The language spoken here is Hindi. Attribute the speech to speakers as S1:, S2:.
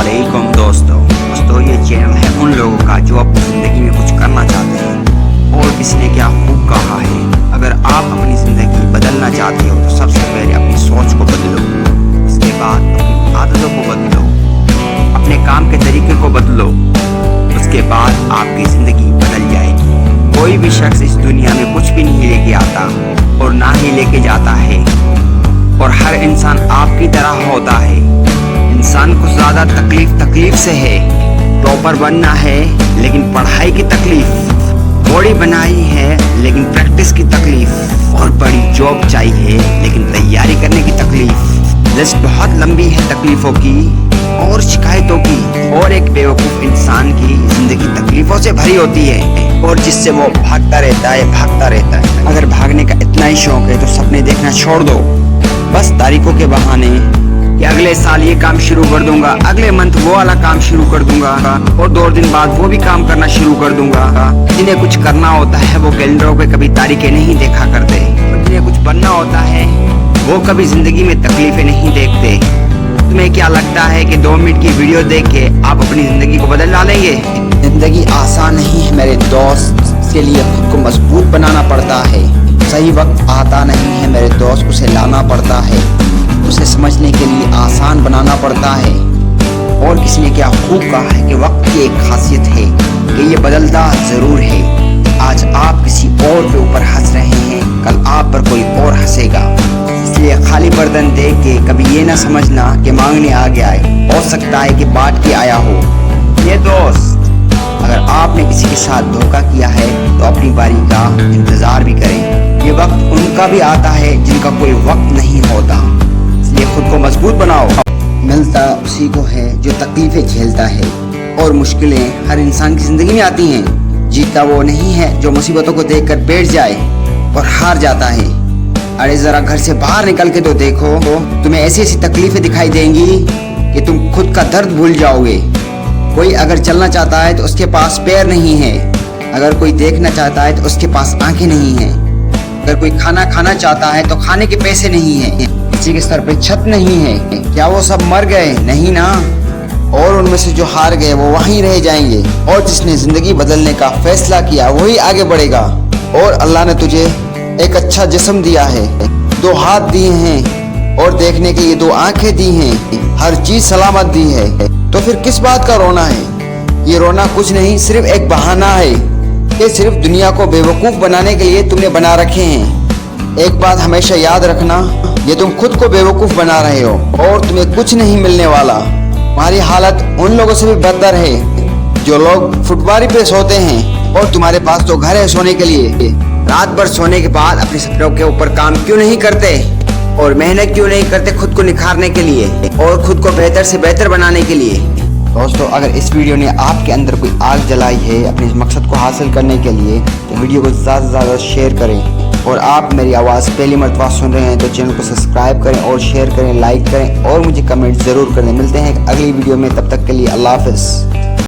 S1: अस्सलामुअलैकुम दोस्तों ये चैनल है उन लोगों का जो अपनी ज़िंदगी में कुछ करना चाहते हैं। और किसी ने क्या खूब कहा है, अगर आप अपनी ज़िंदगी बदलना चाहते हो तो सबसे पहले अपनी सोच को बदलो, इसके बाद अपनी आदतों को बदलो, अपने काम के तरीके को बदलो, उसके बाद आपकी ज़िंदगी बदल जाएगी। कोई भी शख्स इस दुनिया में कुछ भी नहीं लेके आता और ना ही लेके जाता है, और हर इंसान आपकी तरह होता है। इंसान को ज़्यादा तकलीफ से है। टॉपर बनना है लेकिन पढ़ाई की तकलीफ, बॉडी बनाई है लेकिन प्रैक्टिस की तकलीफ, और बड़ी जॉब चाहिए लेकिन तैयारी करने की तकलीफ। लिस्ट बहुत लंबी है तकलीफ़ों की और शिकायतों की, और एक बेवकूफ़ इंसान की ज़िंदगी तकलीफ़ों से भरी होती है और जिससे वो भागता रहता है। अगर भागने का इतना ही शौक है तो सपने देखना छोड़ दो, बस तारीखों के बहाने कि अगले साल ये काम शुरू कर दूंगा, अगले मंथ वो वाला काम शुरू कर दूंगा, और 2 दिन बाद वो भी काम करना शुरू कर दूंगा। जिन्हें कुछ करना होता है वो कैलेंडरों पे कभी तारीखें नहीं देखा करते, और जिन्हें कुछ बनना होता है वो कभी जिंदगी में तकलीफें नहीं देखते। तुम्हें क्या लगता है कि 2 मिनट की वीडियो देख के आप अपनी जिंदगी को बदल डालेंगे? जिंदगी आसान नहीं है मेरे दोस्त, इसके लिए खुद को मजबूत बनाना पड़ता है। सही वक्त आता नहीं है मेरे दोस्त, उसे लाना पड़ता है, उसे समझने के लिए आसान बनाना पड़ता है। और किसी ने क्या खूब कहा है कि वक्त की एक खासियत है कि ये बदलता ज़रूर है। आज आप किसी और के ऊपर हंस रहे हैं, कल आप पर कोई और हंसेगा। इसलिए खाली बर्तन देख के कभी ये ना समझना कि मांगने आ गया है, हो सकता है कि बांट के आया हो। ये दोस्त, अगर आपने किसी के साथ धोखा किया है तो अपनी बारी का इंतज़ार भी करें। ये वक्त उनका भी आता है जिनका कोई वक्त नहीं होता, इसलिए खुद को मजबूत बनाओ। मिलता उसी को है जो तकलीफें झेलता है, और मुश्किलें हर इंसान की जिंदगी में आती हैं। जीता वो नहीं है जो मुसीबतों को देखकर बैठ जाए और हार जाता है। अरे जरा घर से बाहर निकल के तो देखो, तुम्हें ऐसी ऐसी तकलीफें दिखाई देंगी कि तुम खुद का दर्द भूल जाओगे। कोई अगर चलना चाहता है तो उसके पास पैर नहीं है, अगर कोई देखना चाहता है तो उसके पास आंखें नहीं है, अगर कोई खाना खाना चाहता है तो खाने के पैसे नहीं है, किसी के सर पे छत नहीं है। क्या वो सब मर गए? नहीं ना। और उनमें से जो हार गए वो वहीं रह जाएंगे, और जिसने जिंदगी बदलने का फैसला किया वही आगे बढ़ेगा। और अल्लाह ने तुझे एक अच्छा जिस्म दिया है, 2 हाथ दिए हैं, और देखने के लिए 2 आंखें दी हैं, हर चीज सलामत दी है, तो फिर किस बात का रोना है? ये रोना कुछ नहीं, सिर्फ एक बहाना है कि सिर्फ दुनिया को बेवकूफ बनाने के लिए तुमने बना रखे हैं। एक बात हमेशा याद रखना, ये तुम खुद को बेवकूफ बना रहे हो और तुम्हें कुछ नहीं मिलने वाला। तुम्हारी हालत उन लोगों से भी बदतर है जो लोग फुटबारी पे सोते हैं, और तुम्हारे पास तो घर है सोने के लिए। रात भर सोने के बाद अपने सपनों के ऊपर काम क्यों नहीं करते और मेहनत क्यों नहीं करते खुद को निखारने के लिए और खुद को बेहतर से बेहतर बनाने के लिए? दोस्तों, अगर इस वीडियो ने आपके अंदर कोई आग जलाई है अपने इस मकसद को हासिल करने के लिए, तो वीडियो को ज़्यादा से ज़्यादा शेयर करें। और आप मेरी आवाज़ पहली मरतबा सुन रहे हैं तो चैनल को सब्सक्राइब करें और शेयर करें, लाइक करें, और मुझे कमेंट ज़रूर करें। मिलते हैं अगली वीडियो में, तब तक के लिए अल्लाह हाफ़िज़।